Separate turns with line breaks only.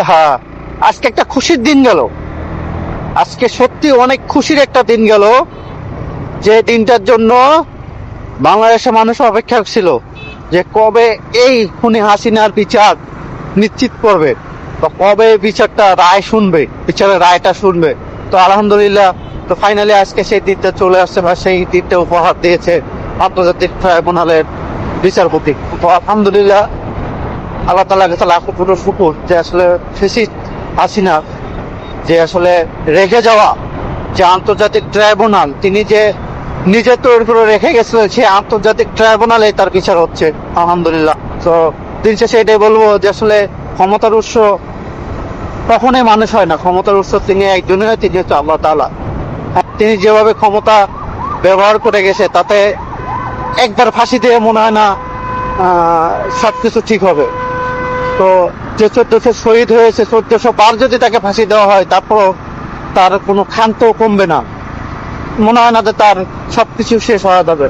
হ্যাঁ, আজকে একটা খুশির দিন গেল। আজকে সত্যি অনেক খুশির একটা দিন গেল, যে দিনটার জন্য বাংলাদেশের মানুষ অপেক্ষা ছিল, যে কবে এই খুনি হাসিনার বিচার নিশ্চিত করবে, তো কবে বিচারটা রায় শুনবে, বিচারের রায়টা শুনবে। তো আলহামদুলিল্লাহ, তো ফাইনালি আজকে সেই দিনটা চলে আসছে, বা সেই দিনটা উপহার দিয়েছে আন্তর্জাতিক ট্রাইব্যুনালের বিচারপতি। তো আলহামদুলিল্লাহ, আল্লাহ তাআলার কাছে লাখো কোটি শুকর, যে আসলে ফেসিস্ট হাসিনা যে আসলে রেখে যাওয়া যে আন্তর্জাতিক ট্রাইব্যুনাল, তিনি যে নিজে তৈরি করে রেখে গেছিলেন, সেই আন্তর্জাতিক ট্রাইব্যুনালে তার বিচার হচ্ছে আলহামদুলিল্লাহ। তো দিন শেষে এটাই বলবো, যে আসলে ক্ষমতার উৎস কখনোই মানুষ হয় না, ক্ষমতার উৎস তিনি একজনই হয়, তিনি হচ্ছে আল্লাহ তাআলা। তিনি যেভাবে ক্ষমতা ব্যবহার করে গেছে, তাতে একবার ফাঁসি দিয়ে মনে হয় না সবকিছু ঠিক হবে। তো যে 1400 শহীদ হয়েছে, 1400 বার যদি তাকে ফাঁসি দেওয়া হয়, তারপর তার কোনো ক্ষান্ত কমবে না, মনে হয় না যে তার সবকিছু শেষ হওয়া যাবে।